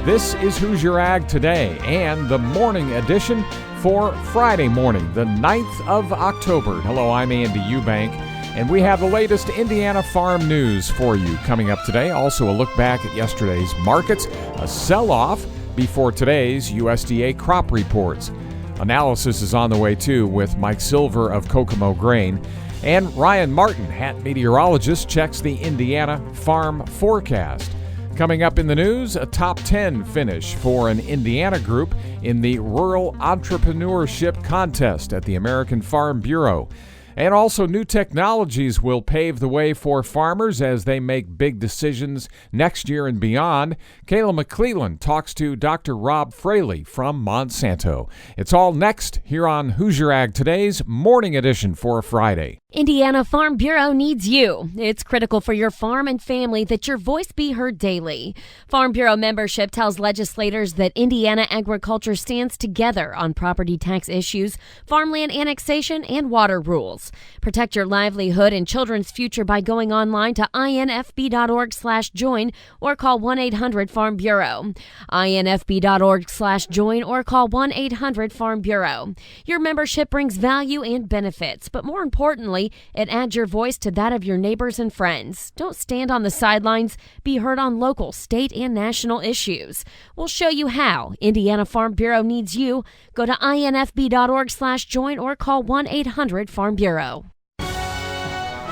This is Hoosier Ag Today and the morning edition for Friday morning, the 9th of October. Hello, I'm Andy Eubank, and we have the latest Indiana farm news for you coming up today. Also a look back at yesterday's markets, a sell-off before today's USDA Crop Reports. Analysis is on the way too with Mike Silver of Kokomo Grain. And Ryan Martin, hat meteorologist, checks the Indiana farm forecast. Coming up in the news, a top 10 finish for an Indiana group in the Rural Entrepreneurship Contest at the American Farm Bureau. And also, new technologies will pave the way for farmers as they make big decisions next year and beyond. Kayla McClellan talks to Dr. Rob Fraley from Monsanto. It's all next here on Hoosier Ag Today's morning edition for Friday. Indiana Farm Bureau needs you. It's critical for your farm and family that your voice be heard daily. Farm Bureau membership tells legislators that Indiana agriculture stands together on property tax issues, farmland annexation, and water rules. Protect your livelihood and children's future by going online to infb.org/join or call 1-800-FARM-BUREAU. infb.org/join or call 1-800-FARM-BUREAU. Your membership brings value and benefits, but more importantly, it adds your voice to that of your neighbors and friends. Don't stand on the sidelines. Be heard on local, state, and national issues. We'll show you how. Indiana Farm Bureau needs you. Go to infb.org/join or call 1-800-FARM-BUREAU.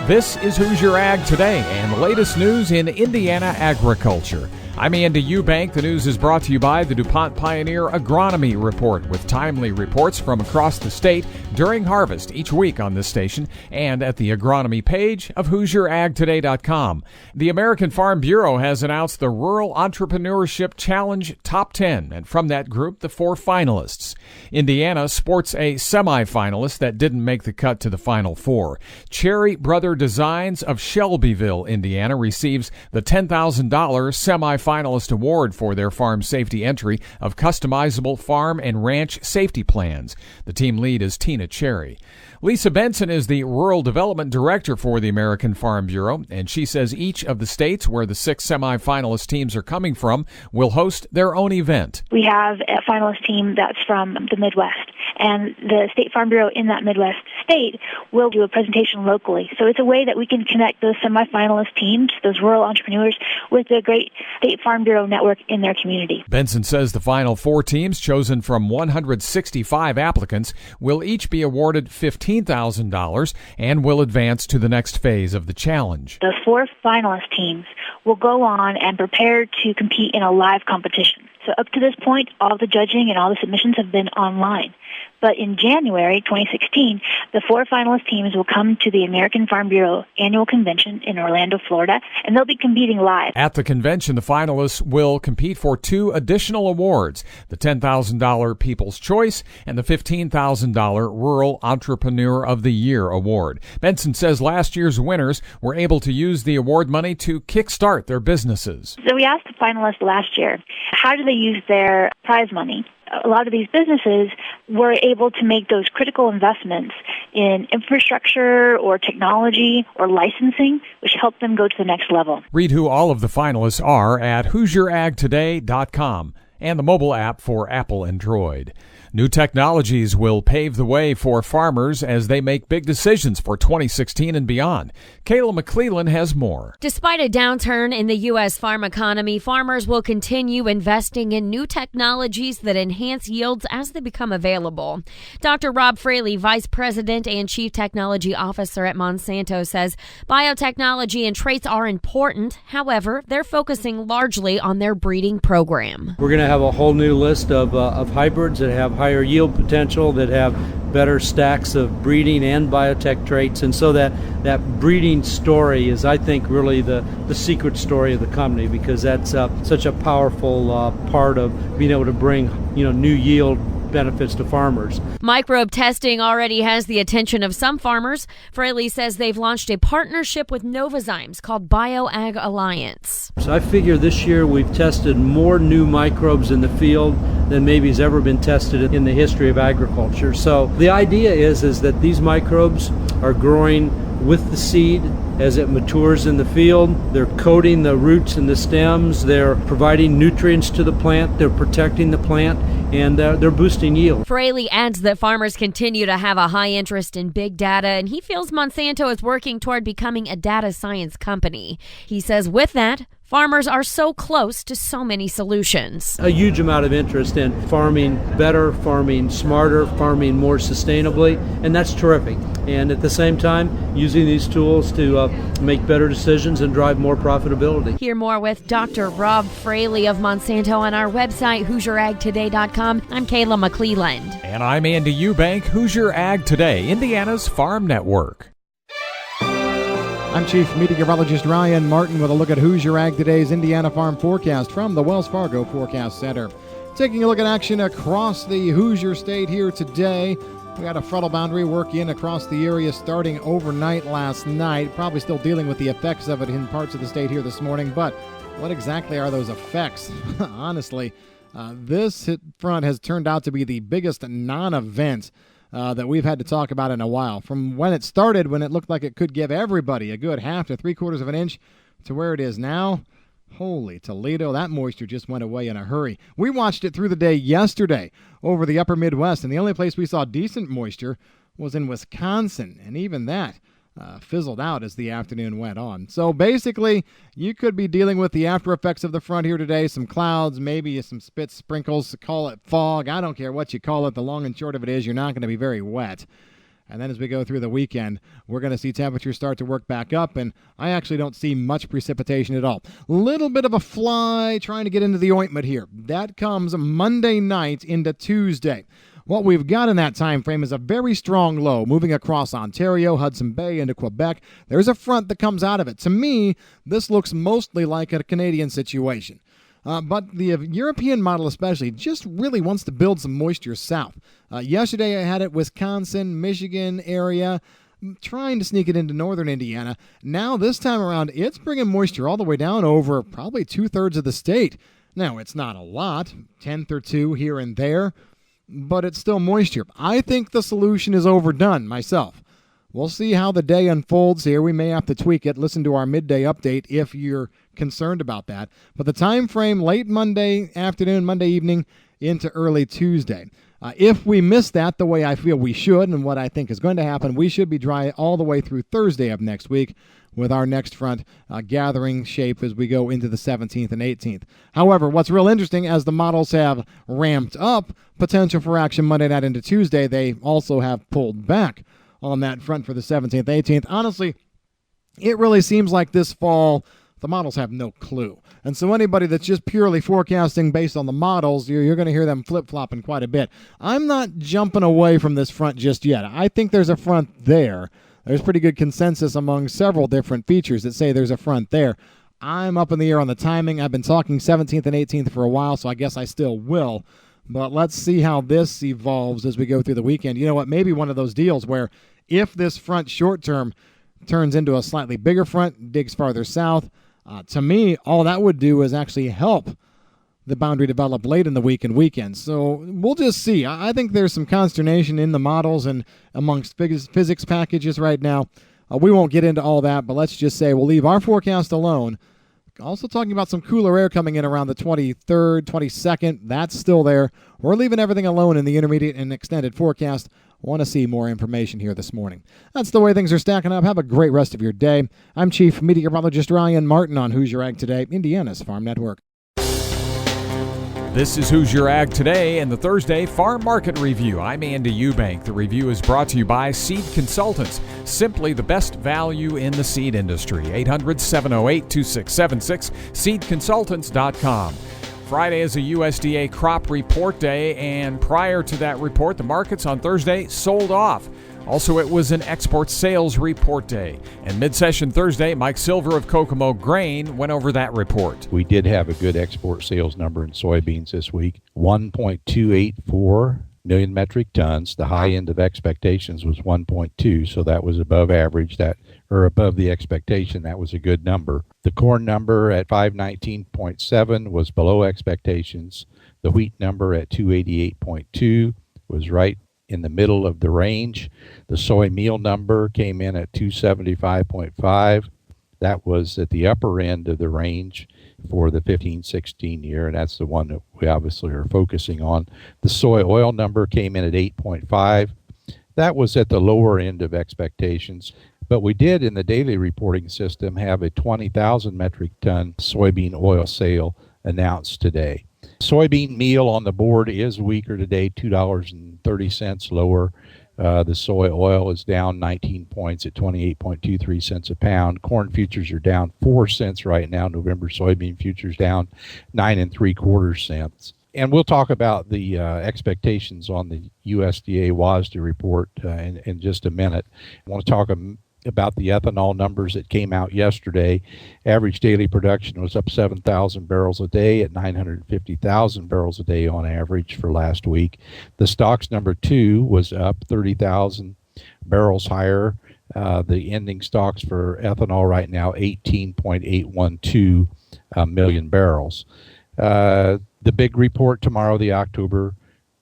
This is Hoosier Ag Today and the latest news in Indiana agriculture. I'm Andy Eubank. The news is brought to you by the DuPont Pioneer Agronomy Report, with timely reports from across the state during harvest each week on this station and at the agronomy page of HoosierAgToday.com. The American Farm Bureau has announced the Rural Entrepreneurship Challenge Top 10, and from that group, the 4 finalists. Indiana sports a semifinalist that didn't make the cut to the Final 4. Cherry Brother Designs of Shelbyville, Indiana, receives the $10,000 semifinalist award for their farm safety entry of customizable farm and ranch safety plans. The team lead is Tina Cherry. Lisa Benson is the Rural Development Director for the American Farm Bureau, and she says each of the states where the 6 semifinalist teams are coming from will host their own event. We have a finalist team that's from the Midwest, and the State Farm Bureau in that Midwest state will do a presentation locally. So it's a way that we can connect those semifinalist teams, those rural entrepreneurs, with the great State Farm Bureau network in their community. Benson says the final 4 teams, chosen from 165 applicants, will each be awarded $15,000 and will advance to the next phase of the challenge. The 4 finalist teams will go on and prepare to compete in a live competition. So up to this point, all the judging and all the submissions have been online. But in January 2016, the 4 finalist teams will come to the American Farm Bureau annual convention in Orlando, Florida, and they'll be competing live. At the convention, the finalists will compete for 2 additional awards, the $10,000 People's Choice and the $15,000 Rural Entrepreneur of the Year award. Benson says last year's winners were able to use the award money to kickstart their businesses. So we asked the finalists last year, how do they use their prize money? A lot of these businesses were able to make those critical investments in infrastructure or technology or licensing, which helped them go to the next level. Read who all of the finalists are at HoosierAgToday.com and the mobile app for Apple and Droid. New technologies will pave the way for farmers as they make big decisions for 2016 and beyond. Kayla McClellan has more. Despite a downturn in the U.S. farm economy, farmers will continue investing in new technologies that enhance yields as they become available. Dr. Rob Fraley, Vice President and Chief Technology Officer at Monsanto, says biotechnology and traits are important. However, they're focusing largely on their breeding program. We're going to have a whole new list of hybrids that have higher yield potential, that have better stacks of breeding and biotech traits, and so that breeding story is, I think, really the secret story of the company, because that's such a powerful part of being able to bring new yield benefits to farmers. Microbe testing already has the attention of some farmers. Fraley says they've launched a partnership with Novozymes called BioAg Alliance. So I figure this year we've tested more new microbes in the field than maybe has ever been tested in the history of agriculture. So the idea is that these microbes are growing with the seed as it matures in the field. They're coating the roots and the stems. They're providing nutrients to the plant. They're protecting the plant, and they're boosting yield. Fraley adds that farmers continue to have a high interest in big data, and he feels Monsanto is working toward becoming a data science company. He says with that, farmers are so close to so many solutions. A huge amount of interest in farming better, farming smarter, farming more sustainably, and that's terrific. And at the same time, using these tools to make better decisions and drive more profitability. Hear more with Dr. Rob Fraley of Monsanto on our website, HoosierAgToday.com. I'm Kayla McClelland. And I'm Andy Eubank, Hoosier Ag Today, Indiana's Farm Network. I'm Chief Meteorologist Ryan Martin with a look at Hoosier Ag Today's Indiana Farm Forecast from the Wells Fargo Forecast Center. Taking a look at action across the Hoosier State here today. We had a frontal boundary work in across the area starting overnight last night. Probably still dealing with the effects of it in parts of the state here this morning. But what exactly are those effects? Honestly, this front has turned out to be the biggest non-event that we've had to talk about in a while. From when it started, when it looked like it could give everybody a good half to 3/4 of an inch, to where it is now, holy Toledo, that moisture just went away in a hurry. We watched it through the day yesterday over the upper Midwest, and the only place we saw decent moisture was in Wisconsin, and even that fizzled out as the afternoon went on. So basically, you could be dealing with the after effects of the front here today, some clouds, maybe some spit sprinkles, call it fog. I don't care what you call it. The long and short of it is you're not going to be very wet. And then as we go through the weekend, we're going to see temperatures start to work back up, and I actually don't see much precipitation at all. Little bit of a fly trying to get into the ointment here. That comes Monday night into Tuesday. What we've got in that time frame is a very strong low moving across Ontario, Hudson Bay, into Quebec. There's a front that comes out of it. To me, this looks mostly like a Canadian situation. But the European model especially just really wants to build some moisture south. Yesterday I had it Wisconsin, Michigan area, trying to sneak it into northern Indiana. Now this time around, it's bringing moisture all the way down over probably 2/3 of the state. Now, it's not a lot, 1/10 or 2 here and there, but it's still moisture. I think the solution is overdone myself. We'll see how the day unfolds here. We may have to tweak it. Listen to our midday update if you're concerned about that. But the time frame, late Monday afternoon, Monday evening into early Tuesday. If we miss that the way I feel we should and what I think is going to happen, we should be dry all the way through Thursday of next week with our next front gathering shape as we go into the 17th and 18th. However, what's real interesting, as the models have ramped up potential for action Monday night into Tuesday, they also have pulled back on that front for the 17th, 18th. Honestly, it really seems like this fall the models have no clue. And so anybody that's just purely forecasting based on the models, you're going to hear them flip-flopping quite a bit. I'm not jumping away from this front just yet. I think there's a front there. There's pretty good consensus among several different features that say there's a front there. I'm up in the air on the timing. I've been talking 17th and 18th for a while, so I guess I still will. But let's see how this evolves as we go through the weekend. You know what? Maybe one of those deals where if this front short-term turns into a slightly bigger front, digs farther south, to me, all that would do is actually help the boundary develop late in the week and weekend. So we'll just see. I think there's some consternation in the models and amongst physics packages right now. We won't get into all that, but let's just say we'll leave our forecast alone. Also talking about some cooler air coming in around the 23rd, 22nd. That's still there. We're leaving everything alone in the intermediate and extended forecast. Want to see more information here this morning. That's the way things are stacking up. Have a great rest of your day. I'm Chief Meteorologist Ryan Martin on Hoosier Ag Today, Indiana's Farm Network. This is Hoosier Ag Today and the Thursday Farm Market Review. I'm Andy Eubank. The review is brought to you by Seed Consultants, simply the best value in the seed industry. 800-708-2676, seedconsultants.com. Friday is a USDA Crop Report Day, and prior to that report, the markets on Thursday sold off. Also, it was an export sales report day. And mid-session Thursday, Mike Silver of Kokomo Grain went over that report. We did have a good export sales number in soybeans this week, 1.284 million metric tons. The high end of expectations was 1.2, so that was above average, above the expectation. That was a good number. The corn number at 519.7 was below expectations. The wheat number at 288.2 was right in the middle of the range. The soy meal number came in at 275.5. That was at the upper end of the range for the 15-16 year, and that's the one that we obviously are focusing on. The soy oil number came in at 8.5. That was at the lower end of expectations, but we did in the daily reporting system have a 20,000 metric ton soybean oil sale announced today. Soybean meal on the board is weaker today, $2.30 lower. The soy oil is down 19 points at 28.23 cents a pound. Corn futures are down 4 cents right now. November soybean futures down 9 3/4 cents. And we'll talk about the expectations on the USDA WASDE report in just a minute. I want to talk about the ethanol numbers that came out yesterday. Average daily production was up 7,000 barrels a day at 950,000 barrels a day on average for last week. The stocks number 2 was up 30,000 barrels higher. The ending stocks for ethanol right now, 18.812 million barrels. The big report tomorrow, the October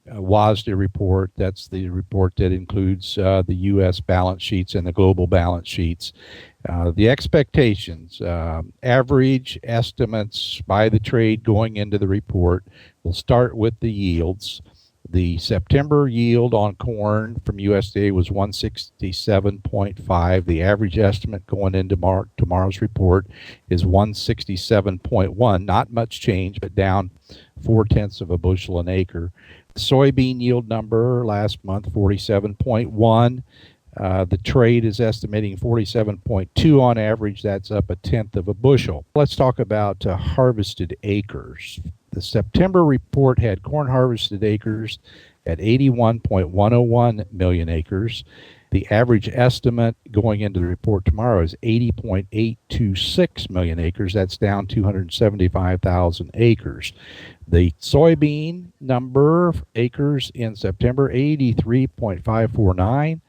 WASDE report, that's the report that includes the U.S. balance sheets and the global balance sheets. The expectations, average estimates by the trade going into the report, we'll start with the yields. The September yield on corn from USDA was 167.5. The average estimate going into tomorrow's report is 167.1. Not much change, but down 0.4 of a bushel an acre. The soybean yield number last month, 47.1. The trade is estimating 47.2 on average. That's up 0.1 of a bushel. Let's talk about harvested acres. The September report had corn harvested acres at 81.101 million acres. The average estimate going into the report tomorrow is 80.826 million acres. That's down 275,000 acres. The soybean number of acres in September, 83.549.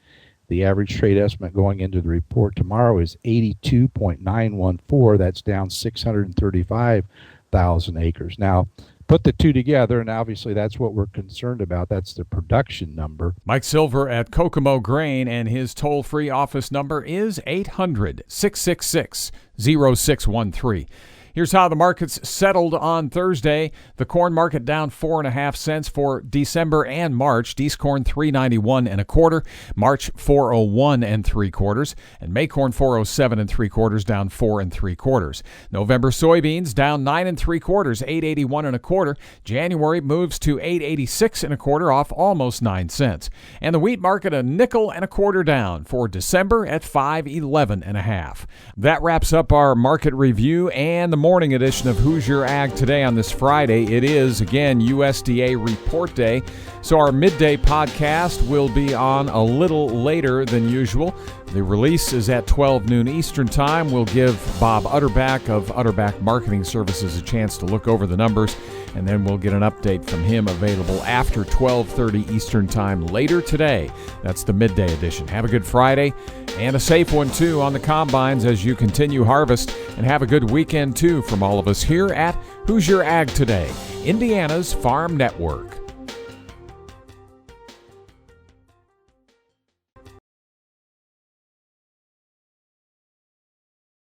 The average trade estimate going into the report tomorrow is 82.914. That's down 635,000 acres. Now, put the two together, and obviously that's what we're concerned about. That's the production number. Mike Silver at Kokomo Grain, and his toll-free office number is 800-666-0613. Here's how the markets settled on Thursday. The corn market down 4.5 cents for December and March. December corn $3.91 1/4, March $4.01 3/4, and May corn $4.07 3/4, down 4 3/4. November soybeans down 9 3/4, $8.81 1/4. January moves to $8.86 1/4, off almost 9 cents. And the wheat market a nickel and a quarter down for December at $5.11 1/2. That wraps up our market review and the morning edition of Hoosier Ag Today on this Friday. It is, again, USDA Report Day, so our midday podcast will be on a little later than usual. The release is at 12 noon Eastern Time. We'll give Bob Utterback of Utterback Marketing Services a chance to look over the numbers, and then we'll get an update from him available after 12:30 Eastern Time later today. That's the midday edition. Have a good Friday and a safe one, too, on the combines as you continue harvest, and have a good weekend, too, from all of us here at Hoosier Ag Today, Indiana's Farm Network.